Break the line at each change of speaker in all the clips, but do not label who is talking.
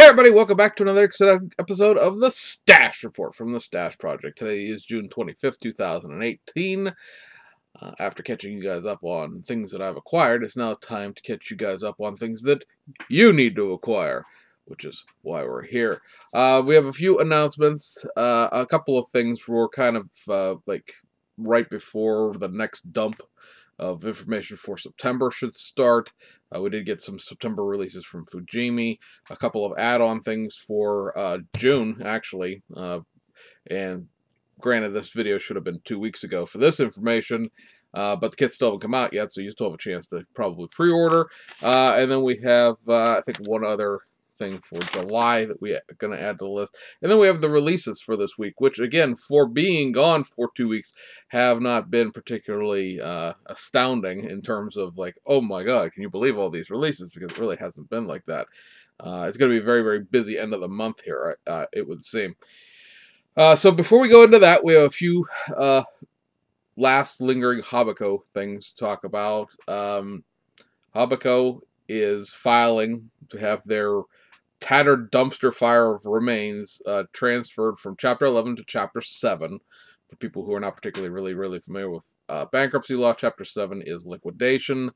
Hey everybody, welcome back to another exciting episode of the Stash Report from the Stash Project. Today is June 25th, 2018. After catching you guys up on things that I've acquired, it's now time to catch you guys up on things that you need to acquire, which is why we're here. We have a few announcements. A couple of things were kind of like right before the next dump of information for September should start. We did get some September releases from Fujimi, a couple of add-on things for June, actually. And granted, this video should have been 2 weeks ago for this information, but the kits still haven't come out yet, so you still have a chance to probably pre-order. And then we have, I think, one other thing for July that we are going to add to the list. And then we have the releases for this week, which, again, for being gone for 2 weeks, have not been particularly astounding in terms of, like, oh my god, can you believe all these releases? Because it really hasn't been like that. It's going to be a very, very busy end of the month here, it would seem. So before we go into that, we have a few last lingering Hasegawa things to talk about. Hasegawa is filing to have their tattered dumpster fire of remains transferred from Chapter 11 to Chapter 7. For people who are not particularly really familiar with bankruptcy law, Chapter 7 is liquidation.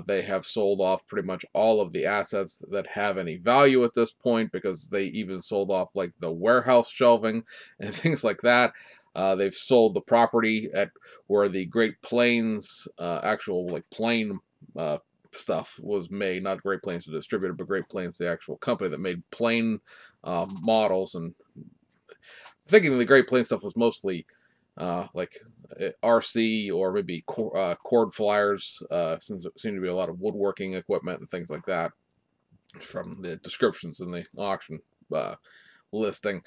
They have sold off pretty much all of the assets that have any value at this point, because they even sold off like the warehouse shelving and things like that. They've sold the property at where the Great Plains actual like plane stuff was made. Not Great Plains the distributor, but Great Plains the actual company that made plane models. And thinking the Great Plains stuff was mostly like RC or maybe cord flyers, since it seemed to be a lot of woodworking equipment and things like that from the descriptions in the auction listing.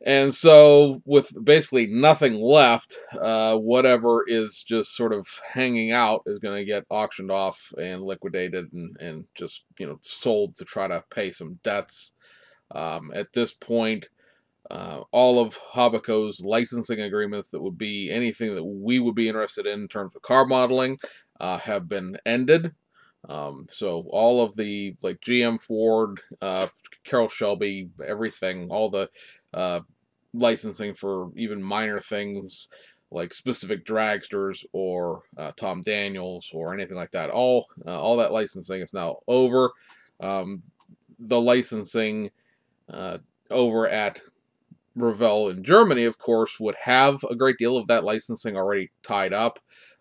And so with basically nothing left, whatever is just sort of hanging out is going to get auctioned off and liquidated and just, you know, sold to try to pay some debts. At this point, all of Hasegawa's licensing agreements that would be anything that we would be interested in terms of car modeling have been ended. So all of the like GM, Ford, Carroll Shelby, everything, all the licensing for even minor things like specific dragsters or Tom Daniels or anything like that, all that licensing is now over. The licensing over at Revell in Germany, of course, would have a great deal of that licensing already tied up.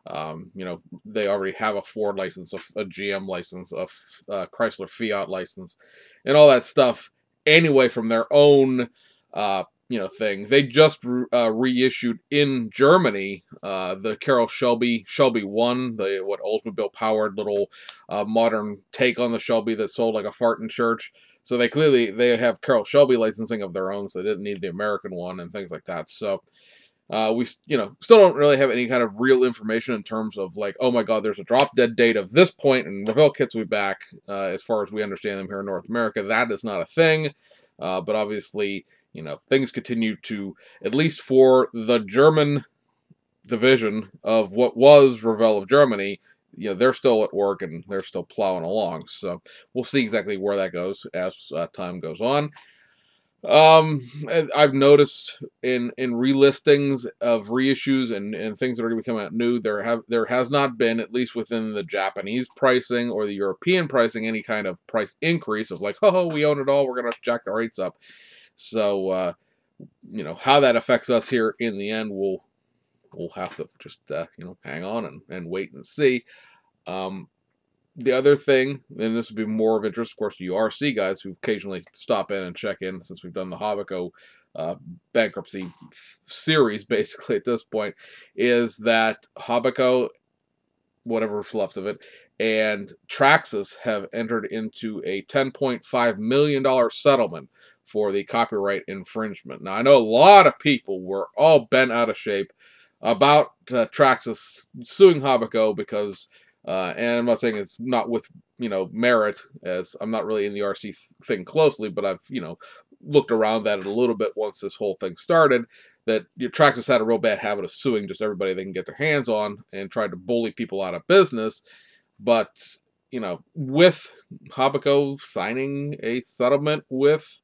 You know, they already have a Ford license, a GM license, a Chrysler Fiat license, and all that stuff anyway from their own, you know, thing. They just reissued in Germany the Carroll Shelby 1, the what Oldsmobile powered little modern take on the Shelby that sold like a fart in church. So they have Carroll Shelby licensing of their own, so they didn't need the American one and things like that. So we, you know, still don't really have any kind of real information in terms of like, oh my god, there's a drop dead date of this point and Revell kits will be back. As far as we understand them here in North America, that is not a thing. But obviously, you know, things continue to, at least for the German division of what was Revell of Germany, you know, they're still at work and they're still plowing along. So we'll see exactly where that goes as time goes on. I've noticed in relistings of reissues and things that are going to be coming out new, there has not been, at least within the Japanese pricing or the European pricing, any kind of price increase of like, oh, we own it all, we're going to jack the rates up. So, you know, how that affects us here in the end, we'll have to just, you know, hang on and wait and see. The other thing, and this would be more of interest, of course, to you RC guys who occasionally stop in and check in since we've done the Hasegawa bankruptcy series, basically, at this point, is that Hasegawa, whatever's left of it, and Traxxas have entered into a $10.5 million settlement for the copyright infringement. Now, I know a lot of people were all bent out of shape about Traxxas suing Hasegawa because, and I'm not saying it's not with, you know, merit, as I'm not really in the RC thing closely, but I've, you know, looked around at it a little bit once this whole thing started, that Traxxas had a real bad habit of suing just everybody they can get their hands on and tried to bully people out of business. But, you know, with Hasegawa signing a settlement with,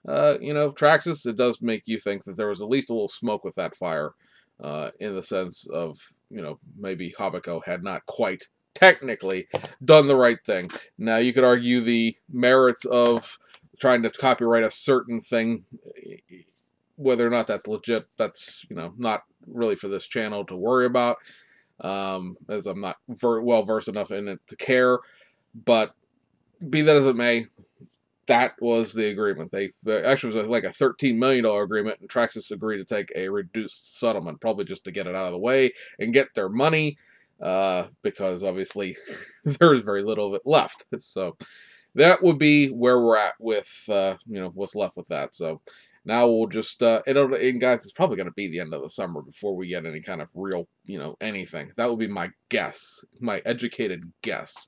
you know, Traxxas, it does make you think that there was at least a little smoke with that fire, in the sense of, you know, maybe Hasegawa had not quite technically done the right thing. Now, you could argue the merits of trying to copyright a certain thing, whether or not that's legit, that's, you know, not really for this channel to worry about, as I'm not well versed enough in it to care. But be that as it may, that was the agreement. They actually was like a $13 million agreement, and Traxxas agreed to take a reduced settlement, probably just to get it out of the way and get their money, because obviously there's very little of it left. So that would be where we're at with, you know, what's left with that. So now we'll just, and guys, it's probably going to be the end of the summer before we get any kind of real, you know, anything. That would be my guess, my educated guess.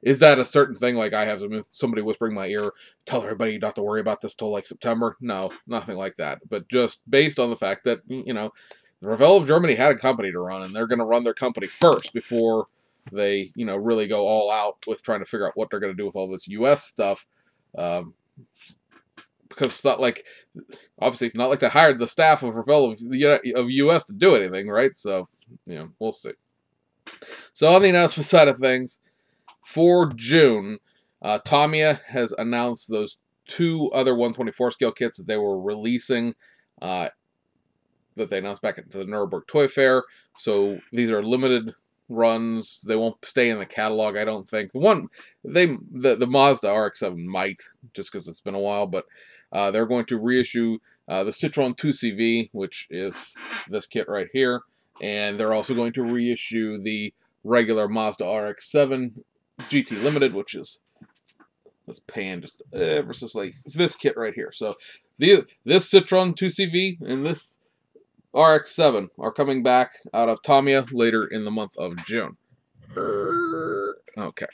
Is that a certain thing, like I have somebody whispering in my ear, tell everybody you don't have to worry about this till like September? No, nothing like that. But just based on the fact that, you know, the Revell of Germany had a company to run, and they're going to run their company first before they, you know, really go all out with trying to figure out what they're going to do with all this U.S. stuff. Because it's not like, obviously, not like they hired the staff of Revell of U.S. to do anything, right? So, you know, we'll see. So on the announcement side of things, for June, Tamiya has announced those 2 other 124 scale kits that they were releasing, that they announced back at the Nuremberg Toy Fair. So these are limited runs. They won't stay in the catalog, I don't think. The Mazda RX-7 might, just because it's been a while, but they're going to reissue the Citroen 2CV, which is this kit right here, and they're also going to reissue the regular Mazda RX-7 GT Limited, which is, let's pan just ever so slightly, this kit right here. So this Citroen 2CV and this RX-7 are coming back out of Tamiya later in the month of June. Okay,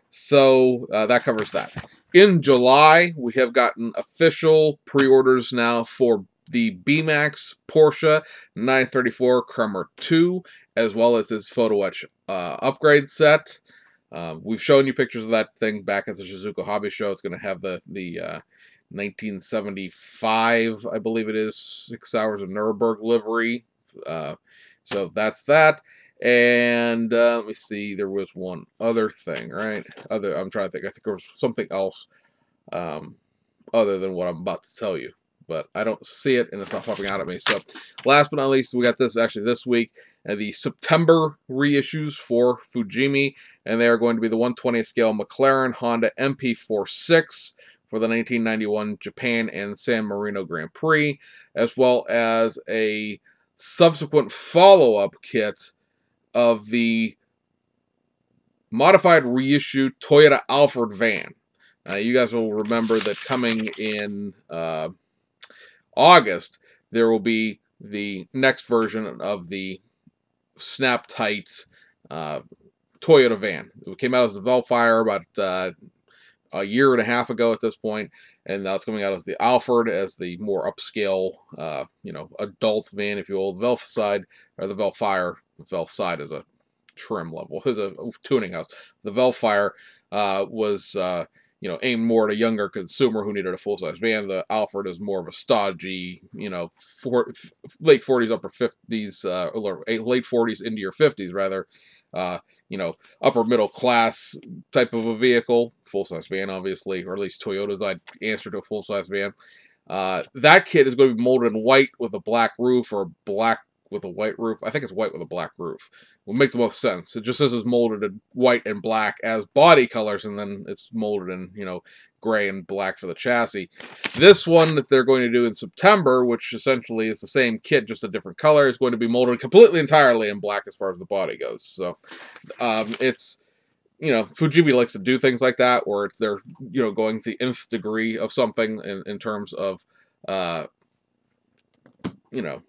so that covers that. In July, we have gotten official pre-orders now for the B-Max Porsche 934 Kremer 2, as well as its photo etch upgrade set. We've shown you pictures of that thing back at the Shizuoka Hobby Show. It's going to have the 1975, I believe it is, 6 hours of Nuremberg livery. So that's that. And let me see, there was one other thing, right? I'm trying to think. I think there was something else other than what I'm about to tell you, but I don't see it, and it's not popping out at me. So last but not least, we got this actually this week, the September reissues for Fujimi, and they are going to be the 120 scale McLaren Honda MP46 for the 1991 Japan and San Marino Grand Prix, as well as a subsequent follow-up kit of the modified reissue Toyota Alphard van. You guys will remember that coming in August, there will be the next version of the snap-tight Toyota van. It came out as the Velfire about a year and a half ago at this point, and now it's coming out as the Alphard, as the more upscale, you know, adult van, if you will. The Velfside, or the Velfire, the Velfside is a trim level, is a tuning house. The Velfire was, you know, aimed more at a younger consumer who needed a full-size van. The Alphard is more of a stodgy, you know, late 40s, upper 50s, or late 40s into your 50s, rather, you know, upper middle class type of a vehicle. Full-size van, obviously, or at least Toyota's I'd answer to a full-size van. That kit is going to be molded in white with a black roof, or black with a white roof. I think it's white with a black roof. Will make the most sense. It just says it's molded in white and black as body colors, and then it's molded in, you know, gray and black for the chassis. This one that they're going to do in September, which essentially is the same kit, just a different color, is going to be molded completely entirely in black as far as the body goes. So it's, you know, Fujimi likes to do things like that, where they're, you know, going to the nth degree of something in terms of, you know,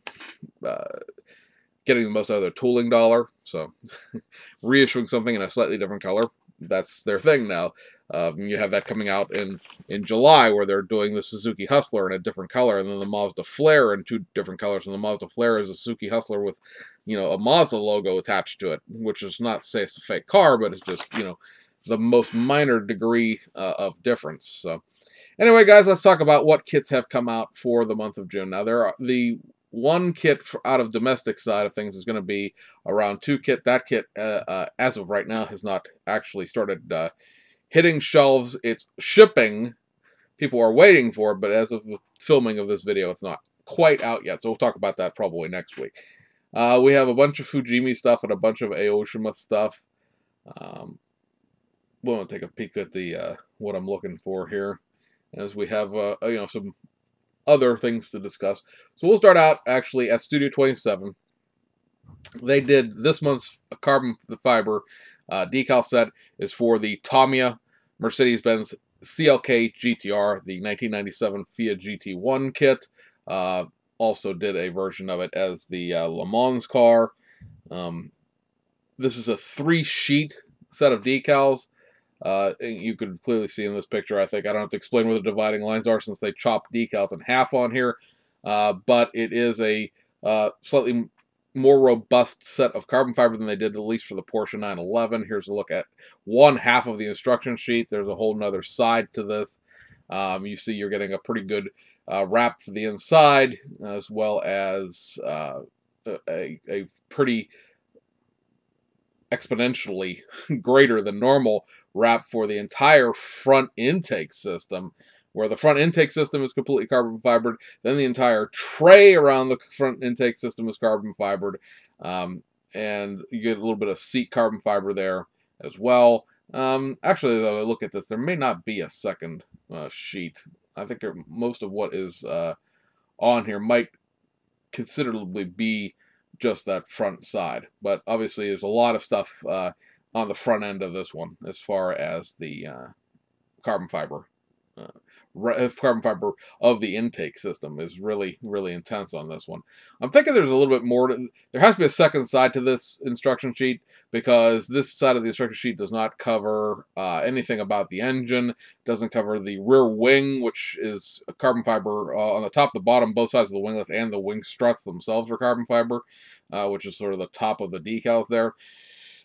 getting the most out of their tooling dollar. So reissuing something in a slightly different color, that's their thing now. You have that coming out in July, where they're doing the Suzuki Hustler in a different color, and then the Mazda Flare in 2 different colors. And the Mazda Flare is a Suzuki Hustler with, you know, a Mazda logo attached to it, which is not to say it's a fake car, but it's just, you know, the most minor degree of difference. So anyway, guys, let's talk about what kits have come out for the month of June. Now, the one kit out of domestic side of things is going to be a round 2 kit. That kit, as of right now, has not actually started hitting shelves. It's shipping. People are waiting for it, but as of the filming of this video, it's not quite out yet. So we'll talk about that probably next week. We have a bunch of Fujimi stuff and a bunch of Aoshima stuff. We'll take a peek at the what I'm looking for here, as we have some other things to discuss. So we'll start out actually at Studio 27. They did this month's carbon fiber decal set is for the Tamiya Mercedes-Benz CLK GTR, the 1997 Fiat GT1 kit. Also did a version of it as the Le Mans car. This is a 3-sheet set of decals. You could clearly see in this picture, I think. I don't have to explain where the dividing lines are since they chopped decals in half on here. But it is a slightly more robust set of carbon fiber than they did, at least for the Porsche 911. Here's a look at one half of the instruction sheet. There's a whole nother side to this. You see you're getting a pretty good wrap for the inside, as well as a pretty exponentially greater than normal wrap for the entire front intake system, where the front intake system is completely carbon fibered. Then the entire tray around the front intake system is carbon fibered, and you get a little bit of seat carbon fiber there as well. Actually, as I look at this, there may not be a second sheet. I think most of what is on here might considerably be just that front side. But obviously, there's a lot of stuff on the front end of this one as far as the carbon fiber. Carbon fiber of the intake system is really, really intense on this one. I'm thinking there's a little bit more there has to be a second side to this instruction sheet, because this side of the instruction sheet does not cover anything about the engine, doesn't cover the rear wing, which is a carbon fiber on the top, the bottom, both sides of the winglets, and the wing struts themselves are carbon fiber, which is sort of the top of the decals there.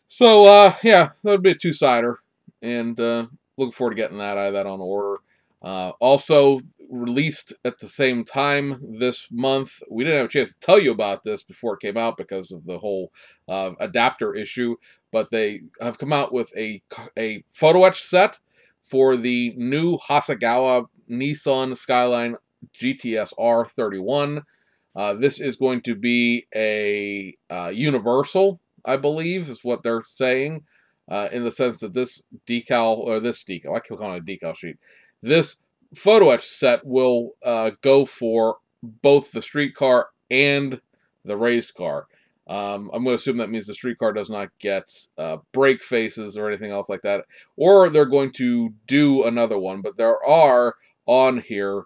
So, yeah, that would be a 2-sider, and looking forward to getting that. I have that on order. Also released at the same time this month. We didn't have a chance to tell you about this before it came out because of the whole adapter issue, but they have come out with a photo etch set for the new Hasegawa Nissan Skyline GTS R31. This is going to be a universal, I believe, is what they're saying, in the sense that this decal, or this decal, I keep calling it a decal sheet, this photo etch set will go for both the street car and the race car. I'm going to assume that means the street car does not get brake faces or anything else like that. Or they're going to do another one. But there are on here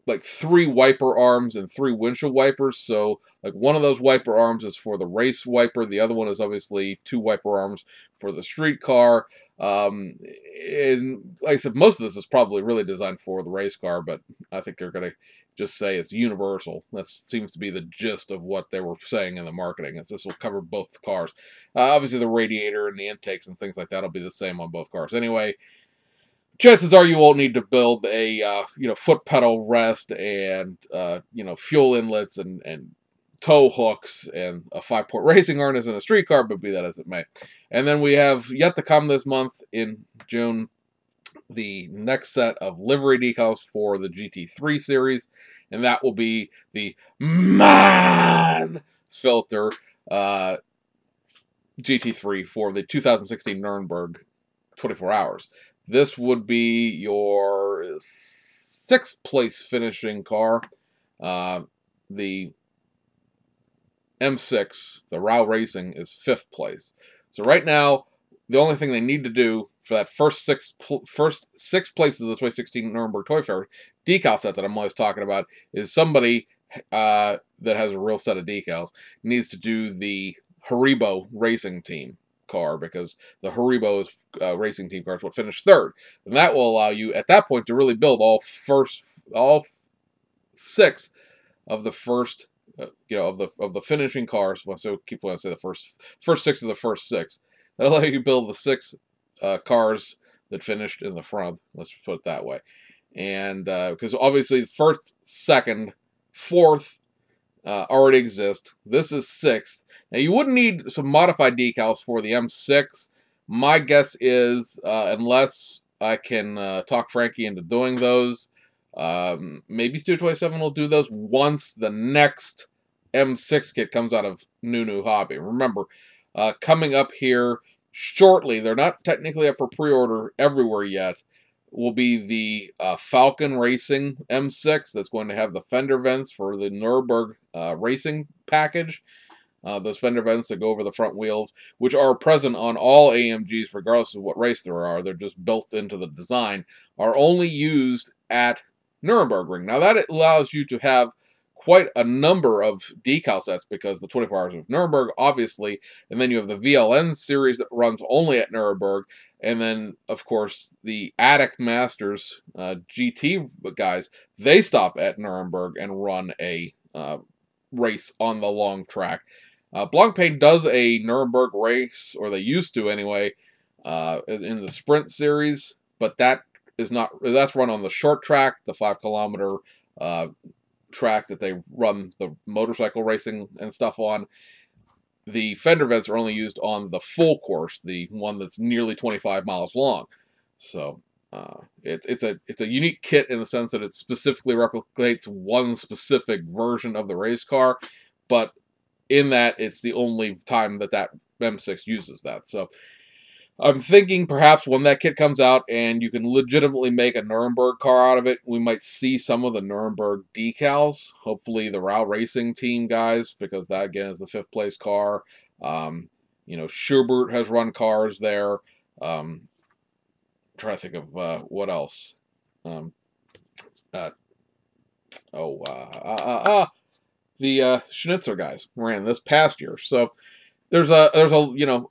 like 3 wiper arms and 3 windshield wipers. So like one of those wiper arms is for the race wiper. The other one is obviously 2 wiper arms for the street car. And like I said, most of this is probably really designed for the race car, but I think they're going to just say it's universal. That seems to be the gist of what they were saying in the marketing, is this will cover both cars. Obviously the radiator and the intakes and things like that will be the same on both cars. Anyway, chances are you won't need to build a foot pedal rest and fuel inlets and tow hooks and a 5-port racing harness in a street car, but be that as it may. And then we have yet to come this month in June the next set of livery decals for the GT3 series, and that will be the Man Filter GT3 for the 2016 Nürburgring 24 Hours. This would be your 6th place finishing car. The M6, the RAW Racing, is 5th place. So right now, the only thing they need to do for that first six places of the 2016 Nuremberg Toy Fair decal set that I'm always talking about is somebody that has a real set of decals needs to do the Haribo Racing Team car, because the Haribo's racing team car is what finished 3rd, and that will allow you at that point to really build all 6 of the first. Of the finishing cars. So keep wanting to say the first 6 of the first 6. That'll let you build the 6 cars that finished in the front. Let's put it that way. And because obviously first, second, fourth already exist. This is 6th. Now you wouldn't need some modified decals for the M6. My guess is, unless I can talk Frankie into doing those, maybe Stu 27 will do those once the next M6 kit comes out of New Hobby. Remember, coming up here shortly, they're not technically up for pre-order everywhere yet, will be the Falcon Racing M6 that's going to have the fender vents for the Nürburgring racing package. Those fender vents that go over the front wheels, which are present on all AMGs regardless of what race there are, they're just built into the design, are only used at Nürburgring. Now that allows you to have quite a number of decal sets because the 24 Hours of Nuremberg, obviously, and then you have the VLN series that runs only at Nuremberg, and then, of course, the Attic Masters GT guys, they stop at Nuremberg and run a race on the long track. Blancpain does a Nuremberg race, or they used to anyway, in the Sprint series, but that's run on the short track, the 5-kilometer track that they run the motorcycle racing and stuff on. The fender vents are only used on the full course, the one that's nearly 25 miles long. So it's a unique kit in the sense that it specifically replicates one specific version of the race car, but in that it's the only time that that M6 uses that. So I'm thinking perhaps when that kit comes out and you can legitimately make a Nuremberg car out of it, we might see some of the Nuremberg decals. Hopefully the Rao Racing team guys, because that again is the 5th place car. You know, Schubert has run cars there. Trying to think of what else. The Schnitzer guys ran this past year. So there's a you know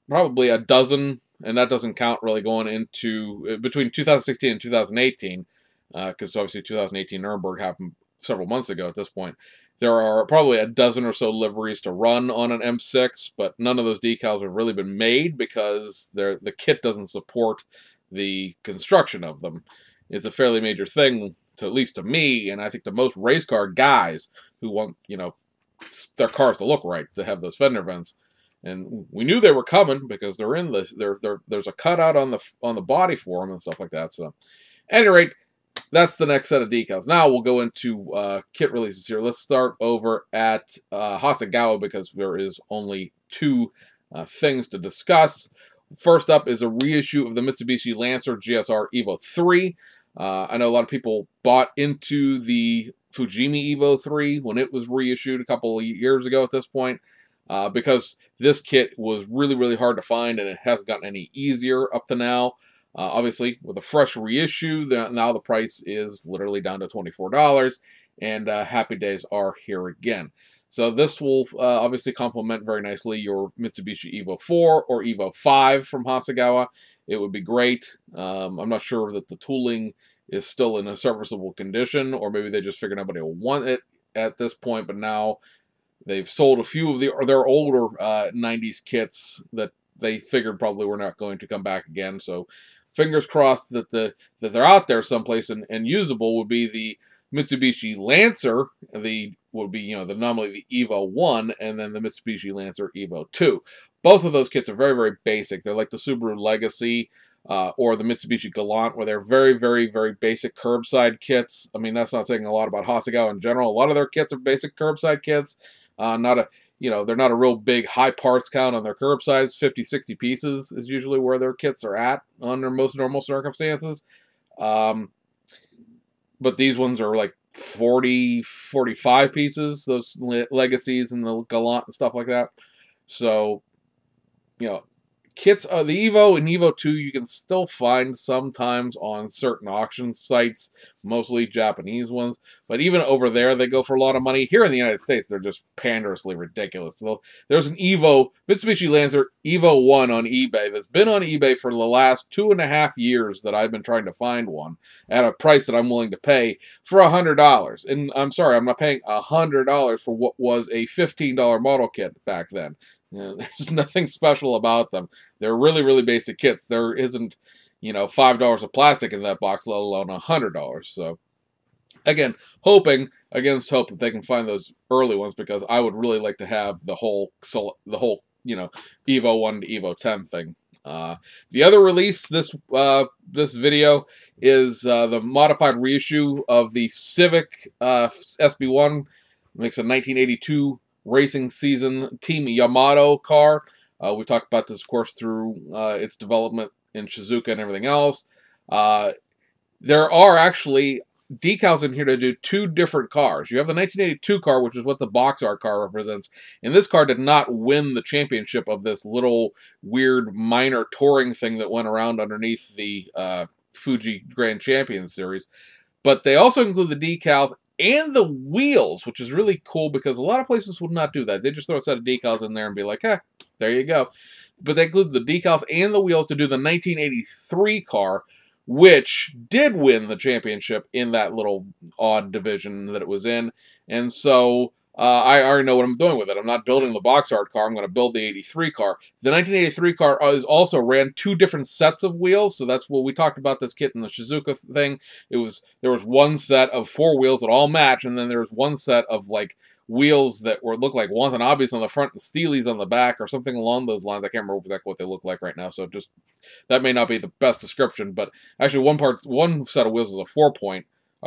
probably a dozen, and that doesn't count really going into between 2016 and 2018, because obviously 2018 Nuremberg happened several months ago at this point. There are probably a dozen or so liveries to run on an M6, but none of those decals have really been made because the kit doesn't support the construction of them. It's a fairly major thing, to at least to me, and I think to most race car guys who want, you know, their cars to look right, to have those fender vents. And we knew they were coming because they're in the there's a cutout on the body for them and stuff like that. So, at any rate, that's the next set of decals. Now we'll go into kit releases here. Let's start over at Hasegawa because there is only 2 things to discuss. First up is a reissue of the Mitsubishi Lancer Gsr Evo 3. I know a lot of people bought into the Fujimi Evo 3 when it was reissued a couple of years ago at this point. Because this kit was really, really hard to find, and it hasn't gotten any easier up to now. Obviously, with a fresh reissue, now the price is literally down to $24, and happy days are here again. So this will obviously complement very nicely your Mitsubishi Evo 4 or Evo 5 from Hasegawa. It would be great. I'm not sure that the tooling is still in a serviceable condition, or maybe they just figured nobody will want it at this point, but now they've sold a few of their older 90s kits that they figured probably were not going to come back again. So fingers crossed that they're out there someplace and usable. Would be the Mitsubishi Lancer, would be, you know, normally the Evo 1, and then the Mitsubishi Lancer Evo 2. Both of those kits are very, very basic. They're like the Subaru Legacy or the Mitsubishi Galant, where they're very, very, very basic curbside kits. I mean, that's not saying a lot about Hasegawa in general. A lot of their kits are basic curbside kits. They're not a real big high parts count on their curbsides. 50, 60 pieces is usually where their kits are at under most normal circumstances. But these ones are like 40, 45 pieces, those Legacies and the Galant and stuff like that. So, you know, kits, the Evo and Evo 2 you can still find sometimes on certain auction sites, mostly Japanese ones. But even over there, they go for a lot of money. Here in the United States, they're just panderously ridiculous. So there's an Mitsubishi Lancer Evo 1 on eBay that's been on eBay for the last 2.5 years that I've been trying to find one at a price that I'm willing to pay for $100. And I'm sorry, I'm not paying $100 for what was a $15 model kit back then. You know, there's nothing special about them. They're really, really basic kits. There isn't, you know, $5 of plastic in that box, let alone $100. So, again, hoping against hope that they can find those early ones, because I would really like to have the whole you know, Evo 1 to Evo 10 thing. The other release this video is the modified reissue of the Civic SB1. Makes a 1982 racing season Team Yamato car. We talked about this, of course, through its development in Shizuoka and everything else. There are actually decals in here to do two different cars. You have the 1982 car, which is what the box art car represents, and this car did not win the championship of this little weird minor touring thing that went around underneath the Fuji Grand Champion Series. But they also include the decals and the wheels, which is really cool because a lot of places would not do that. They just throw a set of decals in there and be like, there you go. But they include the decals and the wheels to do the 1983 car, which did win the championship in that little odd division that it was in. And so I already know what I'm doing with it. I'm not building the box art car. I'm going to build the 83 car. The 1983 car is also ran two different sets of wheels. So that's what we talked about this kit in the Shizuoka thing. There was one set of 4 wheels that all match, and then there was one set of like wheels that look like Watanabe's on the front and Steely's on the back, or something along those lines. I can't remember exactly what they look like right now, so just that may not be the best description. But actually, one set of wheels is a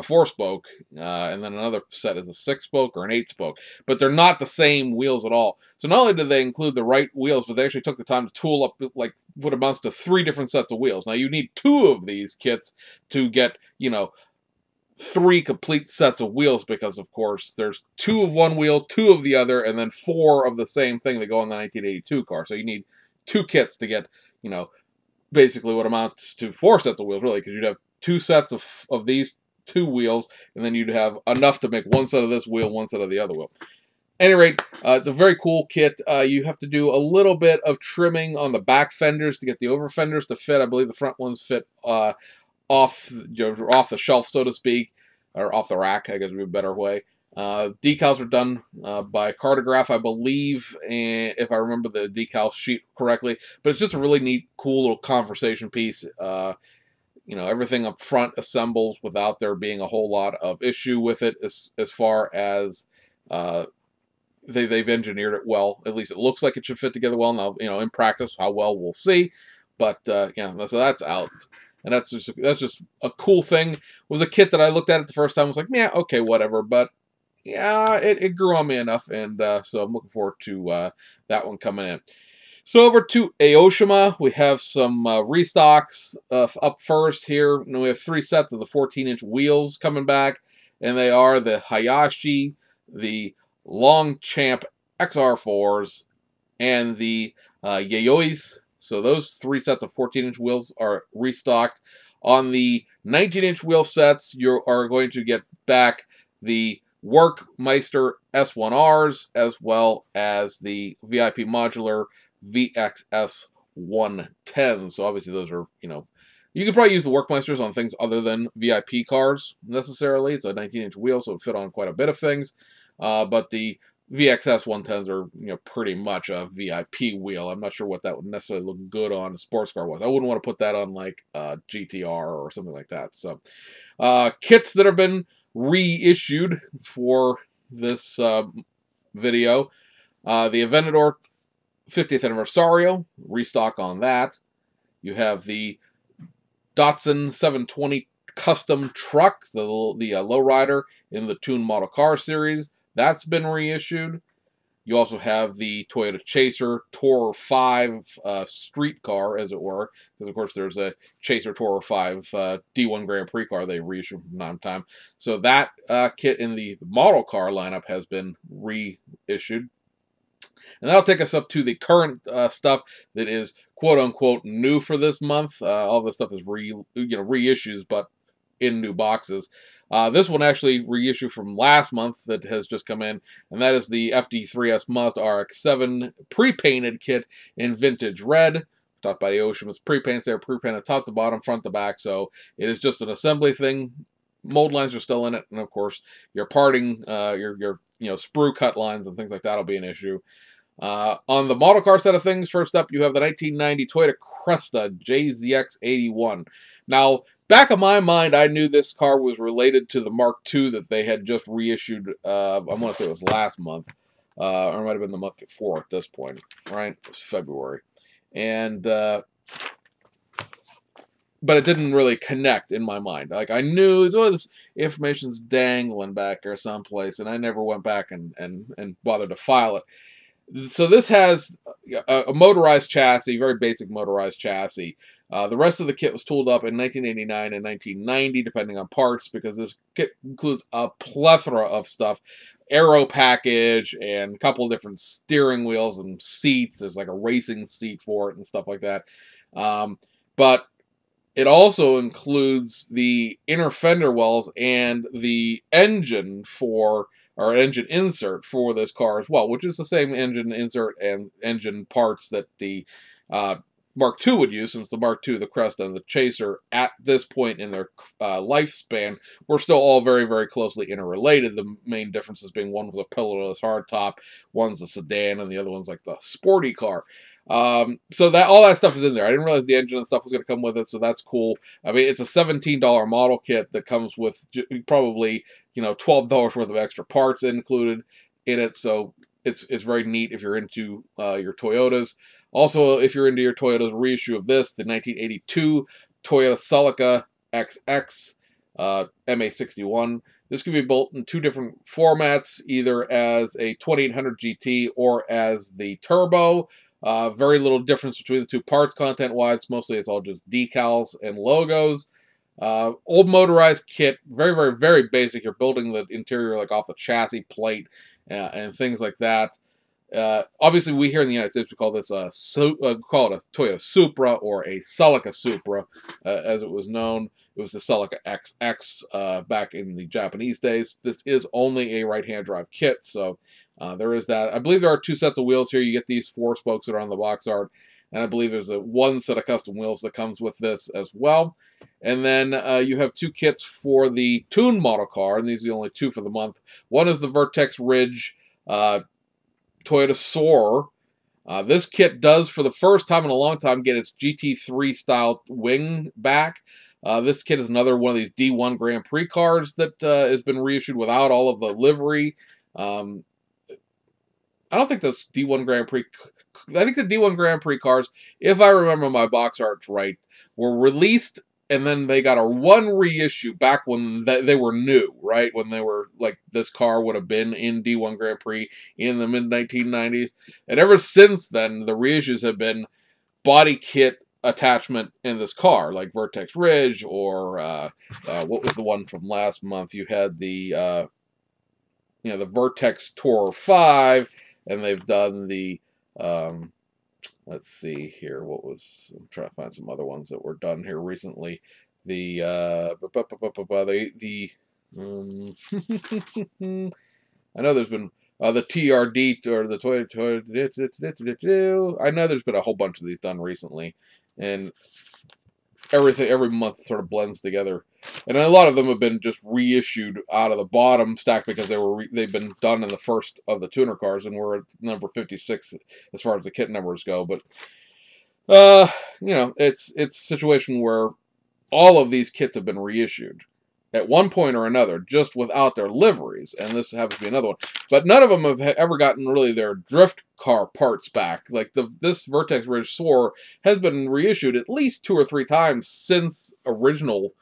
4-spoke, and then another set is a 6-spoke or an 8-spoke. But they're not the same wheels at all. So not only did they include the right wheels, but they actually took the time to tool up like what amounts to 3 different sets of wheels. Now you need 2 of these kits to get, you know, 3 complete sets of wheels, because of course there's 2 of one wheel, 2 of the other, and then 4 of the same thing that go on the 1982 car. So you need 2 kits to get, you know, basically what amounts to 4 sets of wheels, really, because you'd have 2 sets of these 2 wheels, and then you'd have enough to make 1 set of this wheel, 1 set of the other wheel. At any rate, it's a very cool kit. You have to do a little bit of trimming on the back fenders to get the over fenders to fit. I believe the front ones fit off the shelf, so to speak, or off the rack, I guess would be a better way. Decals are done by Cartograph, I believe, and if I remember the decal sheet correctly. But it's just a really neat, cool little conversation piece. You know, everything up front assembles without there being a whole lot of issue with it, as far as they've engineered it well. At least it looks like it should fit together well. Now, you know, in practice, how well we'll see. But yeah, so that's out. And that's just a cool thing. It was a kit that I looked at it the first time. I was like, yeah, okay, whatever. But yeah, it grew on me enough, and so I'm looking forward to that one coming in. So over to Aoshima, we have some restocks up first here. And we have 3 sets of the 14-inch wheels coming back, and they are the Hayashi, the Longchamp XR4s, and the Yayois. So those 3 sets of 14-inch wheels are restocked. On the 19-inch wheel sets, you are going to get back the Workmeister S1Rs, as well as the VIP Modular VXS 110. So obviously those are, you know, you could probably use the Workmeisters on things other than VIP cars necessarily. It's a 19-inch wheel, so it fit on quite a bit of things. But the VXS 110s are, you know, pretty much a VIP wheel. I'm not sure what that would necessarily look good on a sports car was. I wouldn't want to put that on like a GTR or something like that. So kits that have been reissued for this video. The Aventador 50th Anniversario, restock on that. You have the Datsun 720 custom truck, the lowrider in the Tune Model Car series. That's been reissued. You also have the Toyota Chaser Tourer 5 street car, as it were, because of course there's a Chaser Tourer 5 D1 Grand Prix car they reissue from time to time. So that kit in the model car lineup has been reissued. And that'll take us up to the current stuff that is quote-unquote new for this month. All this stuff is reissues, but in new boxes. This one actually reissued from last month that has just come in, and that is the FD3S Mazda RX-7 pre-painted kit in vintage red. Talked about the Aoshima's pre-paints there, pre-painted top to bottom, front to back, so it is just an assembly thing. Mold lines are still in it, and of course your parting, your sprue cut lines and things like that will be an issue. On the model car side of things, first up, you have the 1990 Toyota Cressida JZX81. Now, back of my mind, I knew this car was related to the Mark II that they had just reissued, I want to say it was last month, or it might have been the month before at this point, right? It was February. And, but it didn't really connect in my mind. Like, I knew this information's dangling back there someplace, and I never went back and bothered to file it. So this has a motorized chassis, very basic motorized chassis. The rest of the kit was tooled up in 1989 and 1990, depending on parts, because this kit includes a plethora of stuff. Aero package and a couple of different steering wheels and seats. There's like a racing seat for it and stuff like that. But it also includes the inner fender wells and the engine or engine insert for this car as well, which is the same engine insert and engine parts that the Mark II would use, since the Mark II, the Cresta, and the Chaser, at this point in their lifespan, were still all very, very closely interrelated. The main differences being one was a pillarless hardtop, one's a sedan, and the other one's like the sporty car. So that all that stuff is in there. I didn't realize the engine and stuff was going to come with it, so that's cool. I mean, it's a $17 model kit that comes with probably, you know, $12 worth of extra parts included in it, so it's very neat if you're into your Toyotas. Also, if you're into your Toyota's reissue of this, the 1982 Toyota Celica XX MA61. This can be built in two different formats, either as a 2800 GT or as the Turbo. Very little difference between the two parts content-wise. Mostly it's all just decals and logos. Old motorized kit, very, very, very basic. You're building the interior like off the chassis plate and things like that. Obviously, we here in the United States, we call this call it a Toyota Supra or a Celica Supra, as it was known. It was the Celica XX back in the Japanese days. This is only a right-hand drive kit, so there is that. I believe there are two sets of wheels here. You get these 4 spokes that are on the box art, and I believe there's one set of custom wheels that comes with this as well. And then you have 2 kits for the tuned model car, and these are the only 2 for the month. One is the Vertex Ridge Toyota Soarer. This kit does, for the first time in a long time, get its GT3 style wing back. This kit is another one of these D1 Grand Prix cars that has been reissued without all of the livery. I don't think those D1 Grand Prix... I think the D1 Grand Prix cars, if I remember my box arts right, were released and then they got a one reissue back when they were new, right? When they were, like, this car would have been in D1 Grand Prix in the mid-1990s. And ever since then, the reissues have been body kit attachment in this car, like Vertex Ridge, or what was the one from last month? You had the, the Vertex Tourer 5, and they've done the, let's see here, I'm trying to find some other ones that were done here recently. The, I know there's been the TRD, or the Toyota, I know there's been a whole bunch of these done recently, and every month sort of blends together. And a lot of them have been just reissued out of the bottom stack because they've been done in the first of the tuner cars, and we're at number 56 as far as the kit numbers go. But it's a situation where all of these kits have been reissued at one point or another, just without their liveries, and this happens to be another one. But none of them have ever gotten really their drift car parts back. Like this Vertex Ridge Soarer has been reissued at least 2 or 3 times since original,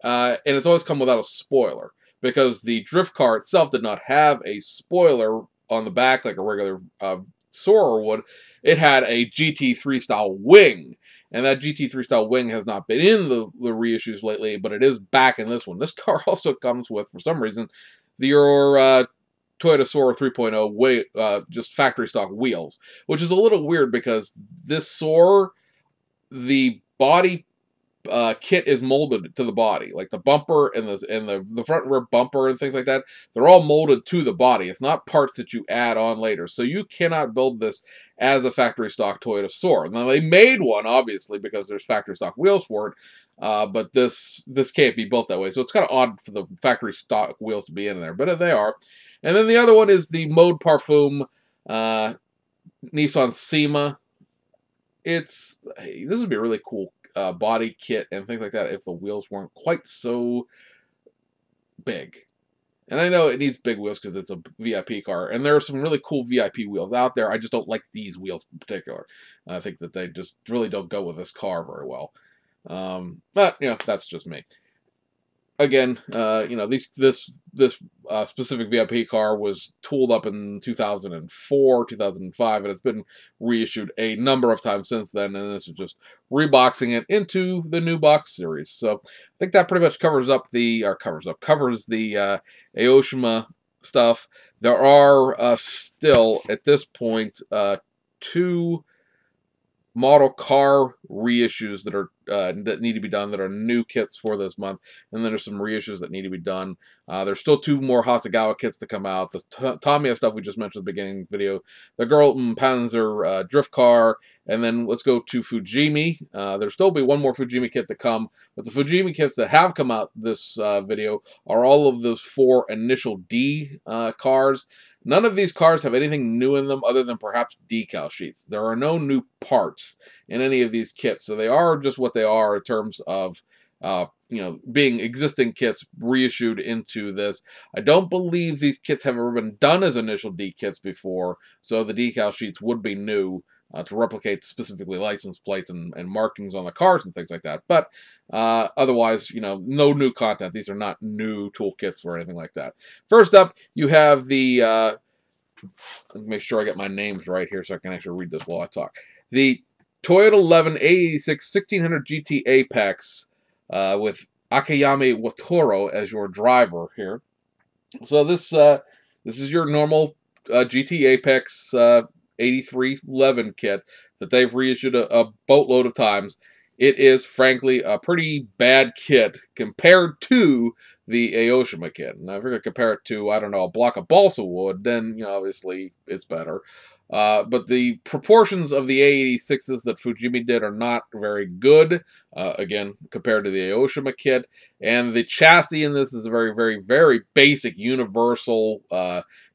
and it's always come without a spoiler, because the drift car itself did not have a spoiler on the back like a regular Soarer would. It had a GT3 style wing. And that GT3 style wing has not been in the reissues lately, but it is back in this one. This car also comes with, for some reason, your Toyota Soarer 3.0 just factory stock wheels, which is a little weird because this Soarer, the body kit is molded to the body, like the bumper and the front and rear bumper and things like that. They're all molded to the body. It's not parts that you add on later, so you cannot build this as a factory stock Toyota Soarer. Now they made one, obviously, because there's factory stock wheels for it, but this can't be built that way. So it's kind of odd for the factory stock wheels to be in there, but they are. And then the other one is the Mode Parfum Nissan SEMA. This would be a really cool body kit and things like that if the wheels weren't quite so big. And I know it needs big wheels because it's a VIP car, and there are some really cool VIP wheels out there. I just don't like these wheels in particular. I think that they just really don't go with this car very well. But you know, that's just me. Again, you know, this specific VIP car was tooled up in 2004, 2005, and it's been reissued a number of times since then, and this is just reboxing it into the new box series. So I think that pretty much covers the Aoshima stuff. There are still at this point 2 model car reissues that are that need to be done, that are new kits for this month, and then there's some reissues that need to be done. There's still 2 more Hasegawa kits to come out. The Tamiya stuff we just mentioned at the beginning of the video, the Girlton Panzer drift car, and then let's go to Fujimi. There'll still be 1 more Fujimi kit to come, but the Fujimi kits that have come out this video are all of those 4 initial D cars. None of these cars have anything new in them other than perhaps decal sheets. There are no new parts in any of these kits, so they are just what they are in terms of, you know, being existing kits reissued into this. I don't believe these kits have ever been done as initial D kits before, so the decal sheets would be new to replicate specifically license plates and markings on the cars and things like that. But otherwise, you know, no new content. These are not new toolkits or anything like that. First up, you have the, let me make sure I get my names right here so I can actually read this while I talk. The Toyota 11 A86 1600 GT Apex with Akiyami Watoro as your driver here. So this is your normal GT Apex 8311 kit that they've reissued a boatload of times. It is, frankly, a pretty bad kit compared to the Aoshima kit. And if you're going to compare it to, I don't know, a block of balsa wood, then, you know, obviously it's better. But the proportions of the A86s that Fujimi did are not very good, again, compared to the Aoshima kit. And the chassis in this is a very, very, very basic universal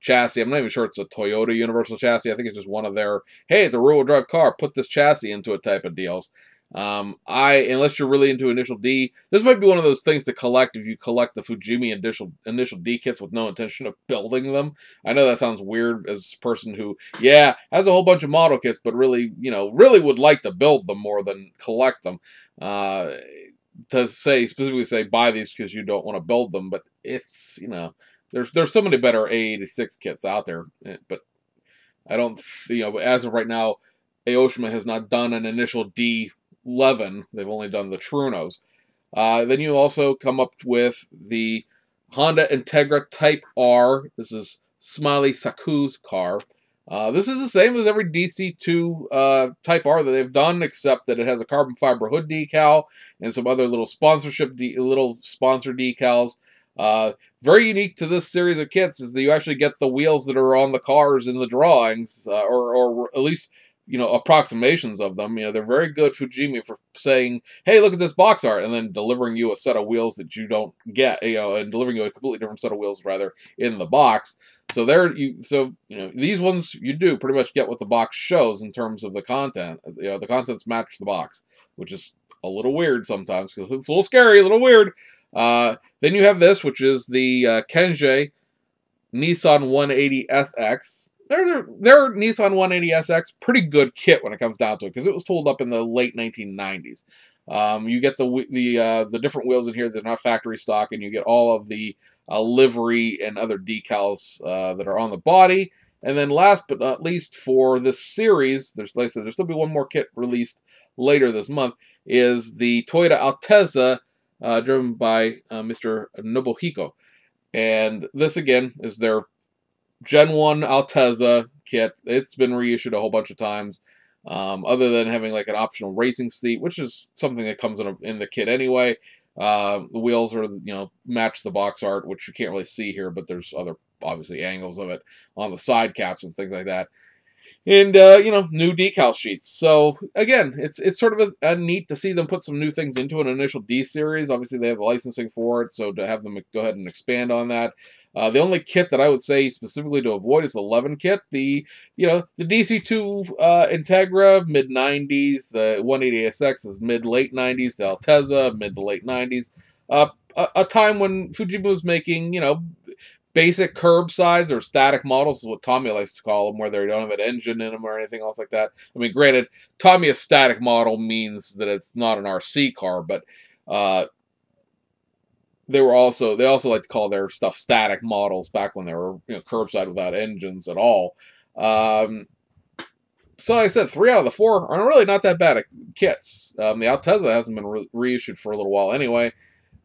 chassis. I'm not even sure it's a Toyota universal chassis. I think it's just one of their, hey, it's a rear-wheel drive car, put this chassis into it type of deals. Unless you're really into initial D, this might be one of those things to collect if you collect the Fujimi initial D kits with no intention of building them. I know that sounds weird as a person who, yeah, has a whole bunch of model kits, but really, you know, really would like to build them more than collect them. To specifically say buy these because you don't want to build them, but it's, you know, there's so many better A86 kits out there, but I don't, you know, as of right now, Aoshima has not done an initial D11. They've only done the Trunos. Then you also come up with the Honda Integra Type R. This is Smiley Saku's car. This is the same as every DC2 Type R that they've done, except that it has a carbon fiber hood decal and some other little sponsor decals. Very unique to this series of kits is that you actually get the wheels that are on the cars in the drawings, or at least, you know, approximations of them. You know, they're very good, Fujimi, for saying, hey, look at this box art, and then delivering you a set of wheels that you don't get, you know, and delivering you a completely different set of wheels, rather, in the box. So you know, these ones, you do pretty much get what the box shows in terms of the content. You know, the contents match the box, which is a little weird sometimes, because it's a little scary, a little weird. Then you have this, which is the Kenji Nissan 180SX. Their Nissan 180SX, pretty good kit when it comes down to it, because it was tooled up in the late 1990s. You get the different wheels in here that are not factory stock, and you get all of the livery and other decals that are on the body. And then last but not least for this series, like I said, there'll still be 1 more kit released later this month, is the Toyota Altezza, driven by Mr. Nobuhiko. And this, again, is their Gen 1 Altezza kit. It's been reissued a whole bunch of times, other than having like an optional racing seat, which is something that comes in the kit anyway. The wheels are, you know, match the box art, which you can't really see here, but there's other, obviously, angles of it on the side caps and things like that. And, you know, new decal sheets. So, again, it's sort of a neat to see them put some new things into an initial D series. Obviously, they have the licensing for it, so to have them go ahead and expand on that. The only kit that I would say specifically to avoid is the 11 kit. The DC2 Integra, mid-90s. The 180SX is mid-late 90s. The Altezza, mid to late 90s. A time when Fujima was making, basic curbsides or static models is what Tamiya likes to call them, where they don't have an engine in them or anything else like that. I mean, granted, Tamiya static model means that it's not an RC car, but they also like to call their stuff static models back when they were curbside without engines at all. So like I said, 3 out of the 4 are really not that bad at kits. The Altezza hasn't been reissued for a little while anyway.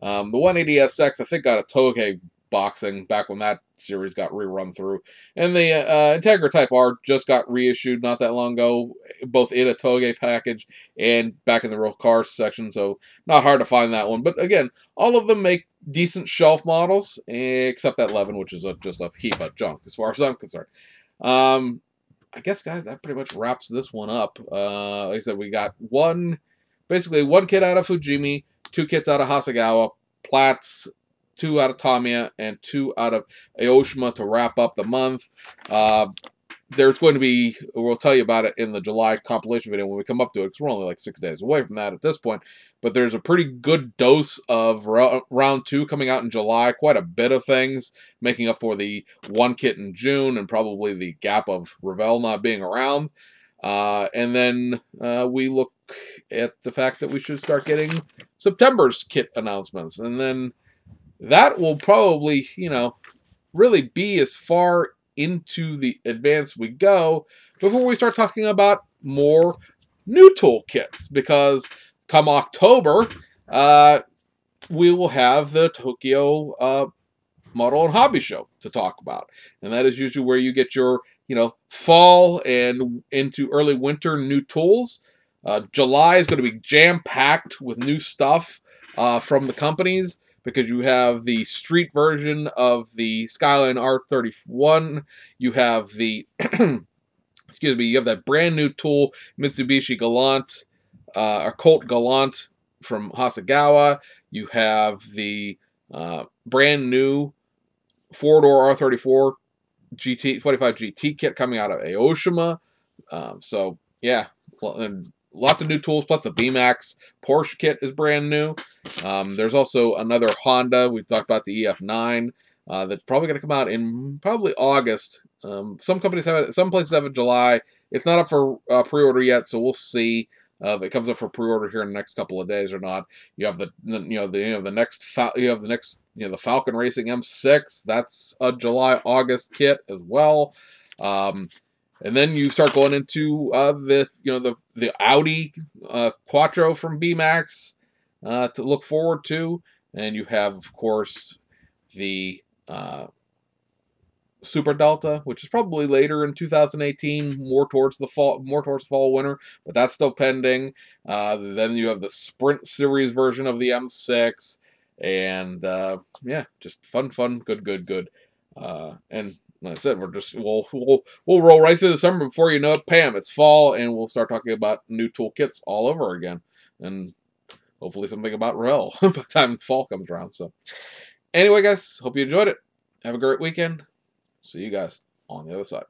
The 180SX I think got a Toge boxing back when that series got rerun through, and the Integra Type R just got reissued not that long ago, both in a Toge package and back in the real car section, so not hard to find that one. But again, all of them make decent shelf models, except that 11, which is just a heap of junk as far as I'm concerned. I guess, guys, that pretty much wraps this one up. Like I said, we got basically one kit out of Fujimi, 2 kits out of Hasegawa, Platts, 2 out of Tamiya, and 2 out of Aoshima to wrap up the month. There's going to be, we'll tell you about it in the July compilation video when we come up to it, because we're only like 6 days away from that at this point. But there's a pretty good dose of round 2 coming out in July. Quite a bit of things, making up for the 1 kit in June and probably the gap of Revell not being around. And then we look at the fact that we should start getting September's kit announcements. And then that will probably, really be as far into the advance we go before we start talking about more new tool kits, because come October, we will have the Tokyo Model and Hobby Show to talk about. And that is usually where you get your, fall and into early winter new tools. July is going to be jam-packed with new stuff from the companies, because you have the street version of the Skyline R31. You have the, excuse me, you have that brand new tool, Mitsubishi Galant, or Colt Galant from Hasegawa. You have the brand new 4-door R34 GT 25 GT kit coming out of Aoshima. So yeah, and lots of new tools, plus the BMAX Porsche kit is brand new. There's also another Honda. We've talked about the EF9 that's probably going to come out in probably August. Some companies have it, some places have it in July. It's not up for pre-order yet, so we'll see if it comes up for pre-order here in the next couple of days or not. You have the Falcon Racing M6. That's a July-August kit as well. And then you start going into the Audi Quattro from BMAX to look forward to, and you have, of course, the Super Delta, which is probably later in 2018, more towards fall winter, but that's still pending. Then you have the Sprint Series version of the M6, and yeah, just fun, good. And like I said, we'll roll right through the summer. Before you know it, Pam, it's fall, and we'll start talking about new tool kits all over again, and hopefully something about Revell by the time fall comes around. So anyway, guys, hope you enjoyed it. Have a great weekend. See you guys on the other side.